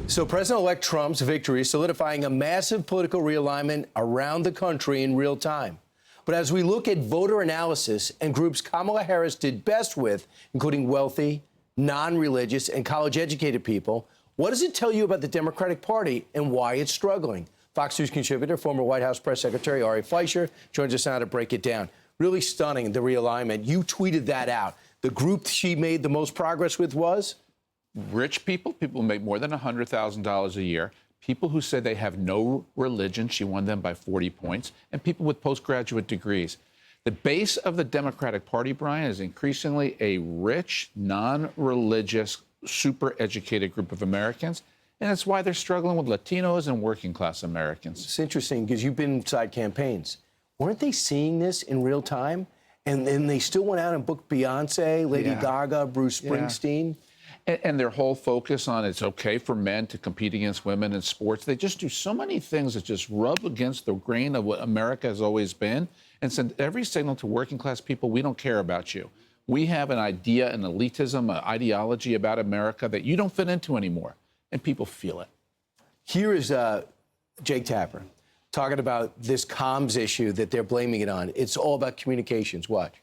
So President-elect Trump's victory is solidifying a massive political realignment around the country in real time. But as we look at voter analysis and groups Kamala Harris did best with, including wealthy, non-religious, and college-educated people, what does it tell you about the Democratic Party and why it's struggling? Fox News contributor, former White House press secretary Ari Fleischer joins us now to break it down. Really stunning, the realignment. You tweeted that out. The group she made the most progress with was? Rich people, people who make more than $100,000 a year, people who say they have no religion, she won them by 40 points, and people with postgraduate degrees. The base of the Democratic Party, Brian, is increasingly a rich, non-religious, super-educated group of Americans, and that's why they're struggling with Latinos and working-class Americans. It's interesting because you've been inside campaigns. Weren't they seeing this in real time? And then they still went out and booked Beyonce, Lady Gaga, Bruce Springsteen. And their whole focus on it's okay for men to compete against women in sports. They just do so many things that just rub against the grain of what America has always been and send every signal to working class people, we don't care about you. We have an idea, an elitism, an ideology about America that you don't fit into anymore. And people feel it. Here is Jake Tapper talking about this comms issue that they're blaming it on. It's all about communications. Watch.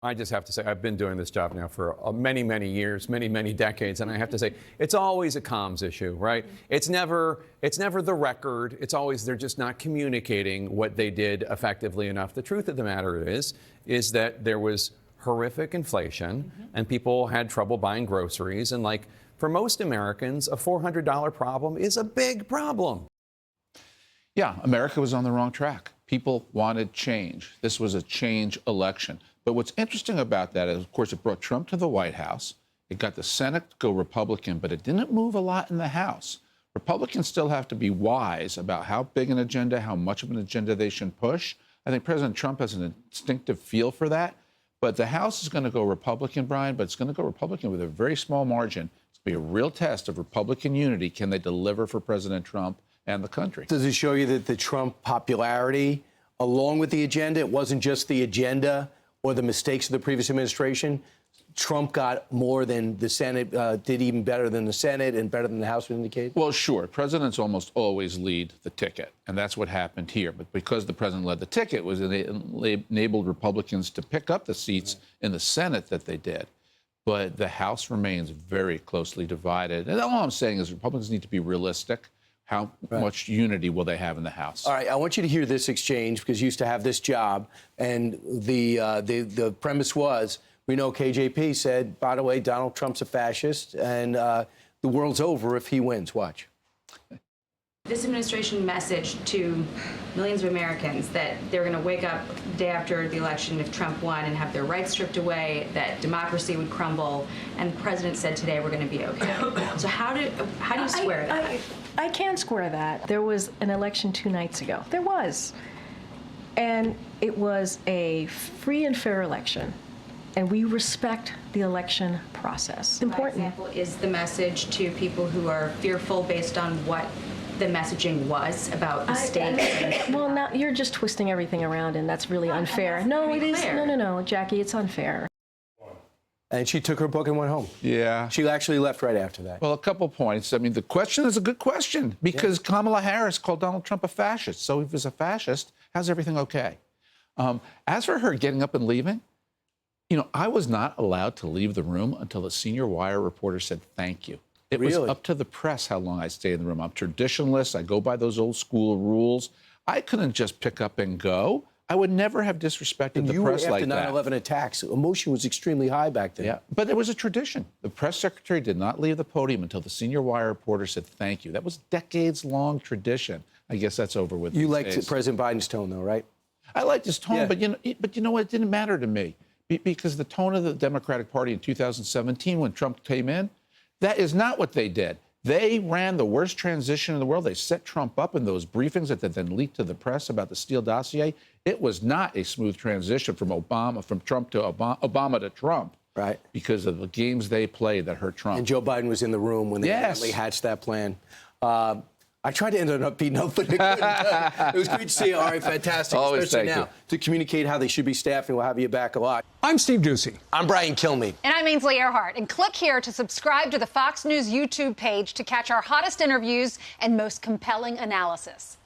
I just have to say, I've been doing this job now for many, many years, many decades, and I have to say, it's always a comms issue, right? It's never the record. It's always they're just not communicating what they did effectively enough. The truth of the matter is that there was horrific inflation, and people had trouble buying groceries, and like for most Americans, a $400 problem is a big problem. Yeah, America was on the wrong track. People wanted change. This was a change election. But what's interesting about that is, of course, it brought Trump to the White House. It got the Senate to go Republican, but it didn't move a lot in the House. Republicans still have to be wise about how big an agenda, how much of an agenda they should push. I think President Trump has an instinctive feel for that. But the House is going to go Republican, Brian, but it's going to go Republican with a very small margin. It's going to be a real test of Republican unity. Can they deliver for President Trump and the country? Does it show you that the Trump popularity, along with the agenda, it wasn't just the agenda or the mistakes of the previous administration? Trump got more than the Senate, did even better than the Senate and better than the House would indicate? Well, sure. Presidents almost always lead the ticket, and that's what happened here. But because the president led the ticket, it enabled Republicans to pick up the seats in the Senate that they did. But the House remains very closely divided. And all I'm saying is Republicans need to be realistic. How much unity will they have in the House? All right, I want you to hear this exchange because you used to have this job, and the premise was, we know KJP said, by the way, Donald Trump's a fascist, and the world's over if he wins. Watch. This administration message to millions of Americans that they're going to wake up the day after the election if Trump won and have their rights stripped away, that democracy would crumble, and the president said today we're going to be okay. So how do you square that? I can square that. There was an election 2 nights ago. There was. And it was a free and fair election. And we respect the election process. Important. For example, is the message to people who are fearful based on what the messaging was about mistakes? Well, now you're just twisting everything around, and that's really unfair. No, it is. No, Jackie, it's unfair. And she took her book and went home. Yeah. She actually left right after that. Well, a couple points. I mean, the question is a good question because Kamala Harris called Donald Trump a fascist. So if he's a fascist, how's everything okay? As for her getting up and leaving, you know, I was not allowed to leave the room until a senior wire reporter said thank you. It was up to the press how long I stayed in the room. I'm traditionalist. I go by those old school rules. I couldn't just pick up and go. I would never have disrespected the press like that. After 9/11 attacks, emotion was extremely high back then. Yeah, but there was a tradition. The press secretary did not leave the podium until the senior wire reporter said thank you. That was decades-long tradition. I guess that's over with. You liked President Biden's tone, though, right? I liked his tone, but you know what? It didn't matter to me because the tone of the Democratic Party in 2017 when Trump came in, that is not what they did. They ran the worst transition in the world. They set Trump up in those briefings that they then leaked to the press about the Steele dossier. It was not a smooth transition from Trump to Obama to Trump. Right. Because of the games they played that hurt Trump. And Joe Biden was in the room when they finally hatched that plan. I tried to end on an upbeat note, but it was great to see you, Ari. Fantastic. Always, especially thank now you. to communicate how they should be staffing. We'll have you back a lot. I'm Steve Ducey. I'm Brian Kilmeade. And I'm Ainsley Earhart. And click here to subscribe to the Fox News YouTube page to catch our hottest interviews and most compelling analysis.